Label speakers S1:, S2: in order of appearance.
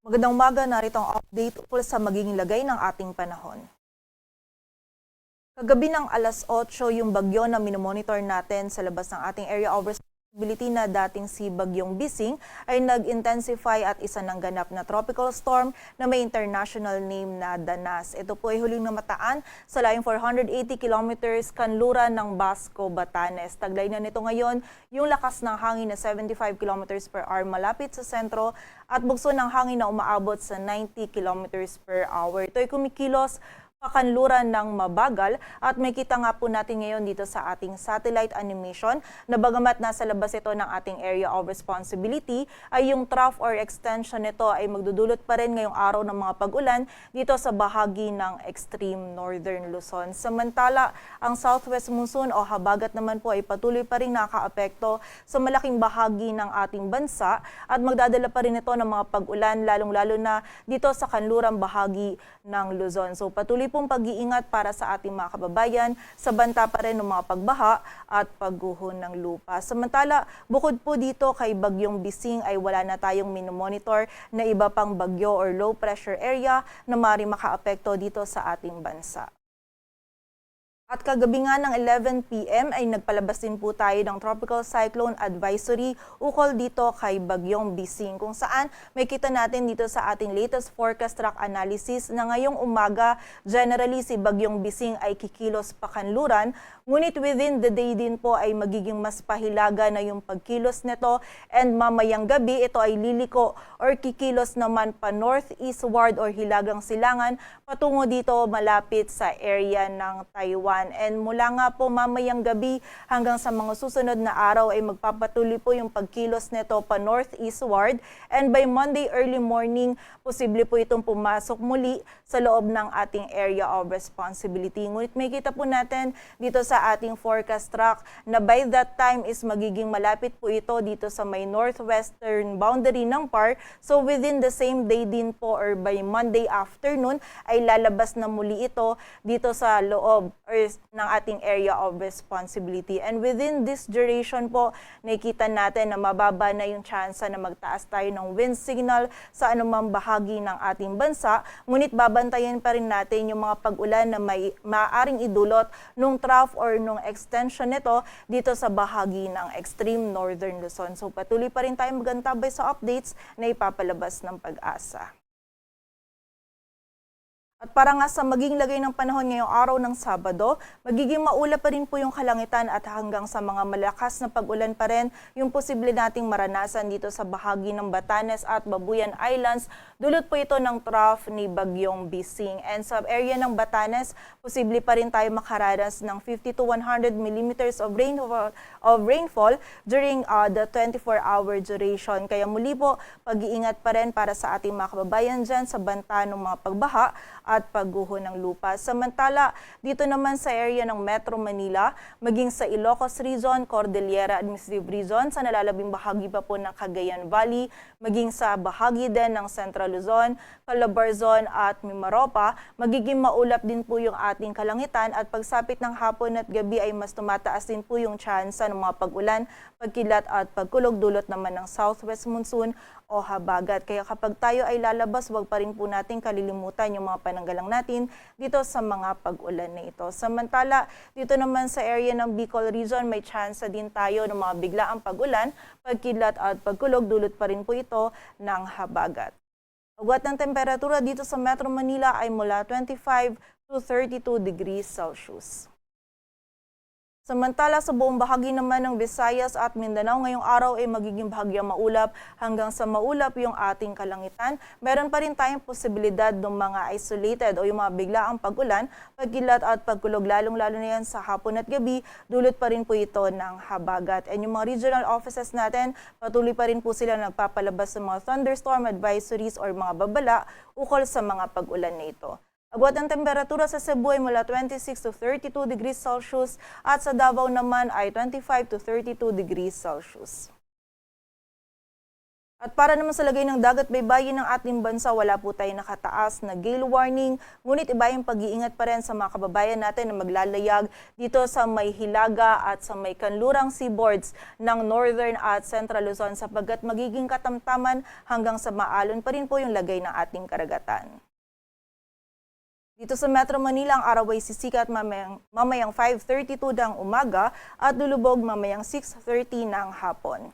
S1: Magandang umaga, narito ang update ukol sa magiging lagay ng ating panahon. Kagabi ng alas 8, yung bagyo na minomonitor natin sa labas ng ating area of responsibility na dating si Bagyong Bising ay nag-intensify at isa ng ganap na tropical storm na may international name na Danas. Ito po ay huling namataan sa layong 480 kilometers kanluran ng Basco, Batanes. Taglay na nito ngayon yung lakas ng hangin na 75 kilometers per hour malapit sa sentro at bugso ng hangin na umaabot sa 90 kilometers per hour. Ito ay kumikilos pakanluran ng mabagal at may kita nga po natin ngayon dito sa ating satellite animation na bagamat nasa labas ito ng ating area of responsibility ay yung trough or extension nito ay magdudulot pa rin ngayong araw ng mga pag-ulan dito sa bahagi ng extreme northern Luzon. Samantala, ang southwest monsoon o habagat naman po ay patuloy pa rin nakakaapekto sa malaking bahagi ng ating bansa at magdadala pa rin ito ng mga pag-ulan lalong-lalo na dito sa kanlurang bahagi ng Luzon. So patuloy pong pag-iingat para sa ating mga kababayan sa banta pa rin ng mga pagbaha at pagguho ng lupa. Samantala, bukod po dito kay Bagyong Bising ay wala na tayong minomonitor na iba pang bagyo or low pressure area na maaaring makaapekto dito sa ating bansa. At kagabi nga ng 11 p.m. ay nagpalabas din po tayo ng Tropical Cyclone Advisory ukol dito kay Bagyong Bising kung saan may kita natin dito sa ating latest forecast track analysis na ngayong umaga generally si Bagyong Bising ay kikilos pakanluran ngunit within the day din po ay magiging mas pahilaga na yung pagkilos nito and mamayang gabi ito ay liliko or kikilos naman pa northeastward or hilagang silangan patungo dito malapit sa area ng Taiwan. And mula nga po mamayang gabi hanggang sa mga susunod na araw ay magpapatuloy po yung pagkilos nito pa northeastward and by Monday early morning posible po itong pumasok muli sa loob ng ating area of responsibility. Ngunit may kita po natin dito sa ating forecast track na by that time is magiging malapit po ito dito sa may northwestern boundary ng PAR. So within the same day din po or by Monday afternoon ay lalabas na muli ito dito sa loob or ng ating area of responsibility. And within this duration po, nakikita natin na mababa na yung tsansa na magtaas tayo ng wind signal sa anumang bahagi ng ating bansa. Ngunit babantayan pa rin natin yung mga pag-ulan na may maaaring idulot nung trough or nung extension nito dito sa bahagi ng extreme northern Luzon. So patuloy pa rin tayo magantabay sa updates na ipapalabas ng Pag-asa. At para nga sa maging lagay ng panahon ngayong araw ng Sabado, magiging maulap pa rin po yung kalangitan at hanggang sa mga malakas na pag-ulan pa rin yung posible nating maranasan dito sa bahagi ng Batanes at Babuyan Islands. Dulot po ito ng trough ni Bagyong Bising. And sa area ng Batanes, posible pa rin tayo makaranas ng 50 to 100 millimeters of rainfall during the 24-hour duration. Kaya muli po, pag-iingat pa rin para sa ating mga kababayan dyan sa banta ng mga pagbaha at pagguho ng lupa. Samantala, dito naman sa area ng Metro Manila, maging sa Ilocos Region, Cordillera Administrative Region, sa nalalabing bahagi pa po ng Cagayan Valley, maging sa bahagi din ng Central Luzon, Calabarzon at Mimaropa, magiging maulap din po yung ating kalangitan at pagsapit ng hapon at gabi ay mas tumataas din po yung tsansa ng mga pag-ulan, pagkilat at pagkulog dulot naman ng southwest monsoon o habagat. Kaya kapag tayo ay lalabas, huwag pa rin po natin kalilimutan yung mga pananggalang natin dito sa mga pag-ulan na ito. Samantala, dito naman sa area ng Bicol Region, may chance din tayo ng mga biglaang pag-ulan, pagkilat at pagkulog dulot pa rin po ito ng habagat. Agwat ng temperatura dito sa Metro Manila ay mula 25 to 32 degrees Celsius. Samantala sa buong bahagi naman ng Visayas at Mindanao ngayong araw ay magiging bahagyang maulap hanggang sa maulap yung ating kalangitan. Meron pa rin tayong posibilidad ng mga isolated o yung mga biglaang pag-ulan, pagkilat at pagkulog lalong-lalo na yan sa hapon at gabi, dulot pa rin po ito ng habagat. And yung mga regional offices natin, patuloy pa rin po sila nagpapalabas ng mga thunderstorm advisories or mga babala ukol sa mga pag-ulan na ito. Agwat ang temperatura sa Cebu ay mula 26 to 32 degrees Celsius at sa Davao naman ay 25 to 32 degrees Celsius. At para naman sa lagay ng dagat baybayin ng ating bansa, wala po tayong nakataas na gale warning. Ngunit iba yung pag-iingat pa rin sa mga kababayan natin na maglalayag dito sa may Hilaga at sa may kanlurang seaboards ng Northern at Central Luzon sapagkat magiging katamtaman hanggang sa maalon pa rin po yung lagay ng ating karagatan. Dito sa Metro Manila, ang araw ay sisikat mamayang 5:32 ng umaga at lulubog mamayang 6:30 ng hapon.